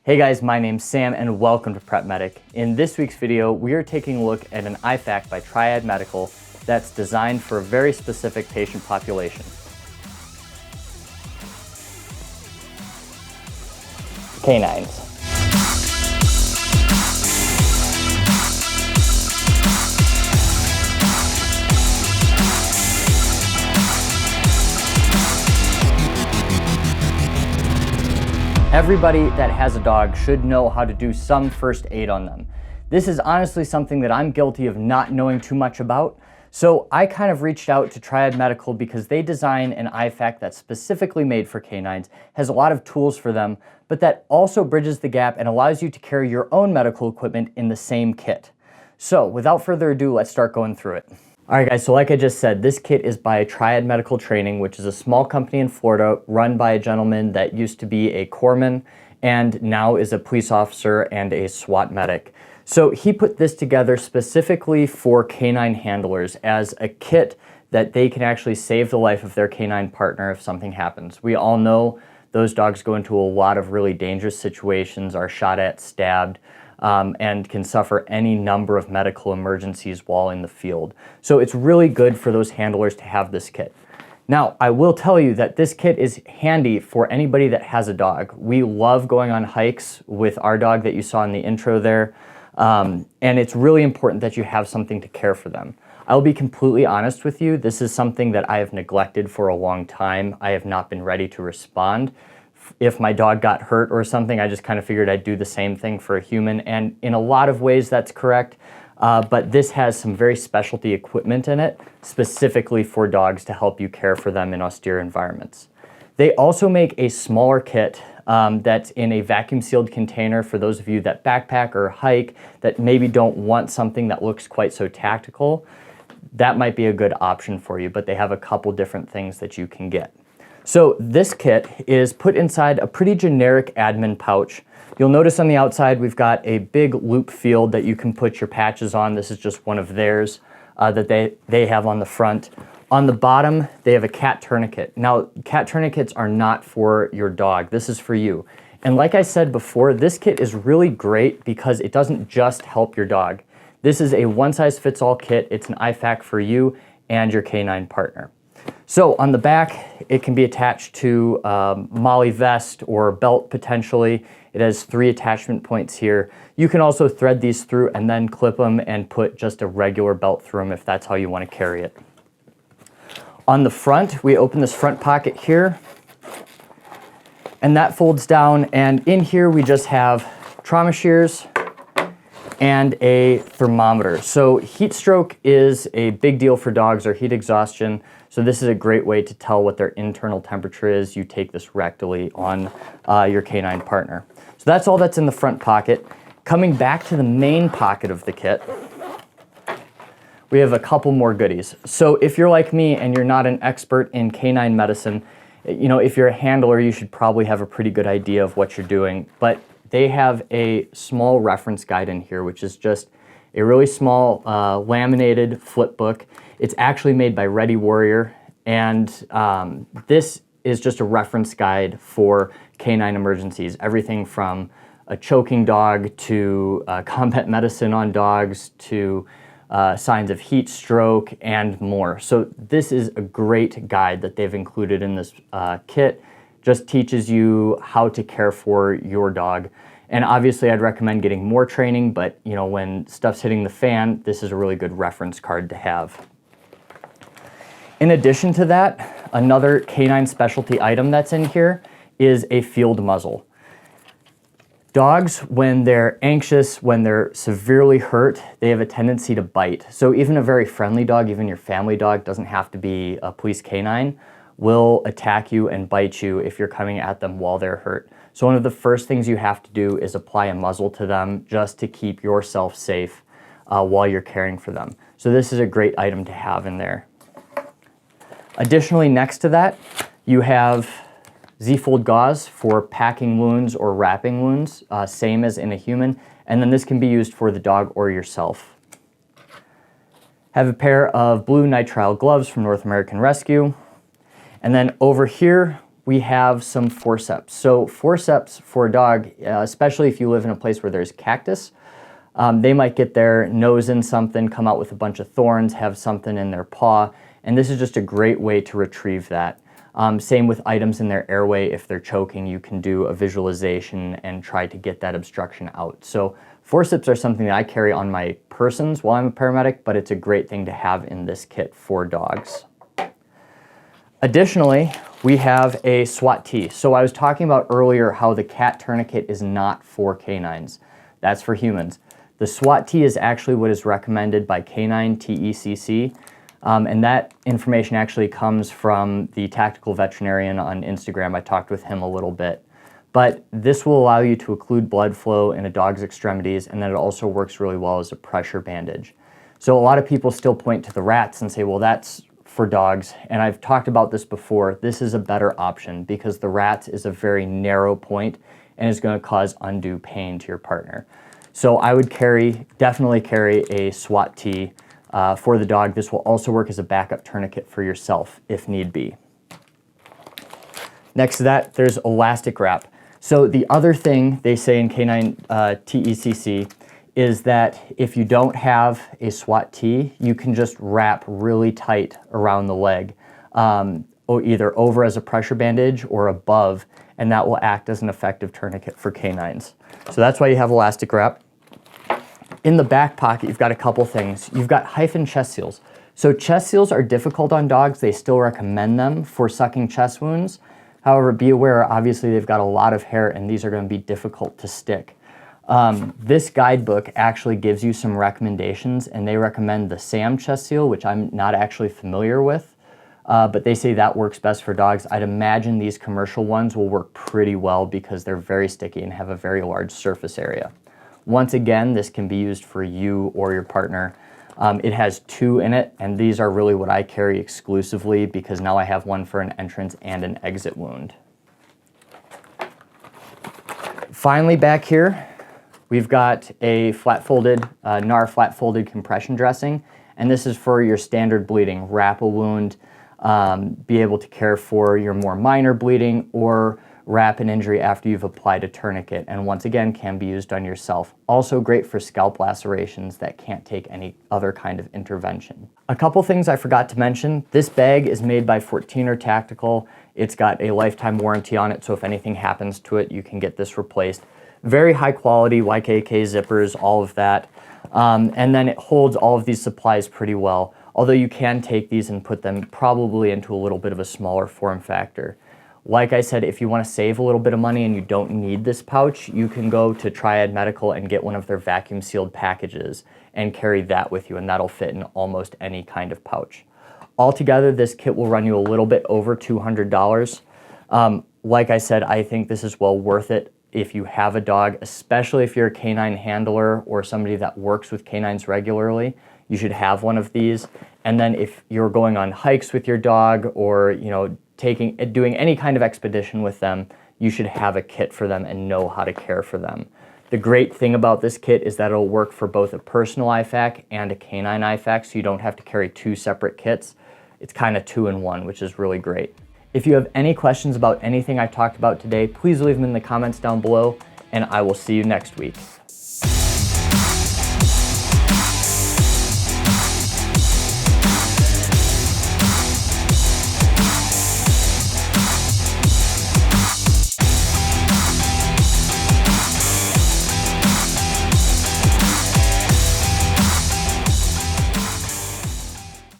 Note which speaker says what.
Speaker 1: Hey guys, my name's Sam and welcome to Prepmedic. In this week's video, we are taking a look at an IFAK by Triad Medical that's designed for a very specific patient population. Canines. Everybody that has a dog should know how to do some first aid on them. This is honestly something that I'm guilty of not knowing too much about. So I kind of reached out to Triad Medical because they design an IFAK that's specifically made for canines, has a lot of tools for them, but that also bridges the gap and allows you to carry your own medical equipment in the same kit. So without further ado, let's start going through it. All right guys, so like I just said, this kit is by Triad Medical Training, which is a small company in Florida run by a gentleman that used to be a corpsman and now is a police officer and a SWAT medic. So he put this together specifically for canine handlers as a kit that they can actually save the life of their canine partner if something happens. We all know those dogs go into a lot of really dangerous situations, are shot at, stabbed, and can suffer any number of medical emergencies while in the field. So it's really good for those handlers to have this kit. Now, I will tell you that this kit is handy for anybody that has a dog. We love going on hikes with our dog that you saw in the intro there, and it's really important that you have something to care for them. I'll be completely honest with you, this is something that I have neglected for a long time. I have not been ready to respond. If my dog got hurt or something, I just kind of figured I'd do the same thing for a human, and in a lot of ways that's correct, but this has some very specialty equipment in it, specifically for dogs to help you care for them in austere environments. They also make a smaller kit that's in a vacuum sealed container for those of you that backpack or hike that maybe don't want something that looks quite so tactical. That might be a good option for you, but they have a couple different things that you can get. So this kit is put inside a pretty generic admin pouch. You'll notice on the outside we've got a big loop field that you can put your patches on. This is just one of theirs that they have on the front. On the bottom, they have a cat tourniquet. Now, cat tourniquets are not for your dog. This is for you. And like I said before, this kit is really great because it doesn't just help your dog. This is a one-size-fits-all kit. It's an IFAK for you and your canine partner. So on the back, it can be attached to MOLLE vest or belt potentially. It has 3 attachment points here. You can also thread these through and then clip them and put just a regular belt through them if that's how you want to carry it. On the front, we open this front pocket here, and that folds down, and in here we just have trauma shears and a thermometer. So heat stroke is a big deal for dogs, or heat exhaustion. So this is a great way to tell what their internal temperature is. You take this rectally on your canine partner. So that's all that's in the front pocket. Coming back to the main pocket of the kit, we have a couple more goodies. So if you're like me and you're not an expert in canine medicine, you know, if you're a handler, you should probably have a pretty good idea of what you're doing. But they have a small reference guide in here, which is just a really small laminated flip book. It's actually made by Ready Warrior, and this is just a reference guide for canine emergencies. Everything from a choking dog to combat medicine on dogs to signs of heat stroke and more. So this is a great guide that they've included in this kit. Just teaches you how to care for your dog. And obviously I'd recommend getting more training, but you know, when stuff's hitting the fan, this is a really good reference card to have. In addition to that, another canine specialty item that's in here is a field muzzle. Dogs, when they're anxious, when they're severely hurt, they have a tendency to bite. So even a very friendly dog, even your family dog, doesn't have to be a police canine, will attack you and bite you if you're coming at them while they're hurt. So one of the first things you have to do is apply a muzzle to them just to keep yourself safe while you're caring for them. So this is a great item to have in there. Additionally, next to that, you have Z-fold gauze for packing wounds or wrapping wounds, same as in a human, and then this can be used for the dog or yourself. Have a pair of blue nitrile gloves from North American Rescue, and then over here we have some forceps. So forceps for a dog, especially if you live in a place where there's cactus, they might get their nose in something, come out with a bunch of thorns, have something in their paw, and this is just a great way to retrieve that. Same with items in their airway. If they're choking, you can do a visualization and try to get that obstruction out. So forceps are something that I carry on my persons while I'm a paramedic, but it's a great thing to have in this kit for dogs. Additionally, we have a Swat T. So I was talking about earlier how the cat tourniquet is not for canines. That's for humans. The Swat T is actually what is recommended by K9 IFAK. And that information actually comes from the tactical veterinarian on Instagram. I talked with him a little bit. But this will allow you to occlude blood flow in a dog's extremities, and then it also works really well as a pressure bandage. So a lot of people still point to the rats and say, well, that's for dogs. And I've talked about this before. This is a better option because the rats is a very narrow point and is going to cause undue pain to your partner. So I would definitely carry a Swat T for the dog. This will also work as a backup tourniquet for yourself if need be. Next to that, there's elastic wrap. So the other thing they say in K9 IFAK is that if you don't have a Swat T, you can just wrap really tight around the leg, or either over as a pressure bandage or above, and that will act as an effective tourniquet for canines. So that's why you have elastic wrap. In the back pocket, you've got a couple things. You've got hyphen chest seals. So chest seals are difficult on dogs. They still recommend them for sucking chest wounds. However, be aware, obviously they've got a lot of hair and these are going to be difficult to stick. This guidebook actually gives you some recommendations, and they recommend the SAM chest seal, which I'm not actually familiar with, but they say that works best for dogs. I'd imagine these commercial ones will work pretty well because they're very sticky and have a very large surface area. Once again, this can be used for you or your partner. It has 2 in it, and these are really what I carry exclusively because now I have one for an entrance and an exit wound. Finally, back here, we've got a flat-folded, NAR flat-folded compression dressing, and this is for your standard bleeding, wrap a wound, be able to care for your more minor bleeding, or wrap an injury after you've applied a tourniquet, and once again can be used on yourself. Also great for scalp lacerations that can't take any other kind of intervention. A couple things I forgot to mention. This bag is made by 14er Tactical. It's got a lifetime warranty on it, so if anything happens to it, you can get this replaced. Very high quality, YKK zippers, all of that. And then it holds all of these supplies pretty well, although you can take these and put them probably into a little bit of a smaller form factor. Like I said, if you want to save a little bit of money and you don't need this pouch, you can go to Triad Medical and get one of their vacuum sealed packages and carry that with you, and that'll fit in almost any kind of pouch. Altogether, this kit will run you a little bit over $200. Like I said, I think this is well worth it if you have a dog, especially if you're a canine handler or somebody that works with canines regularly. You should have one of these. And then if you're going on hikes with your dog or, doing any kind of expedition with them, you should have a kit for them and know how to care for them. The great thing about this kit is that it'll work for both a personal IFAK and a canine IFAK, so you don't have to carry 2 separate kits. It's kind of 2-in-1, which is really great. If you have any questions about anything I talked about today, please leave them in the comments down below, and I will see you next week.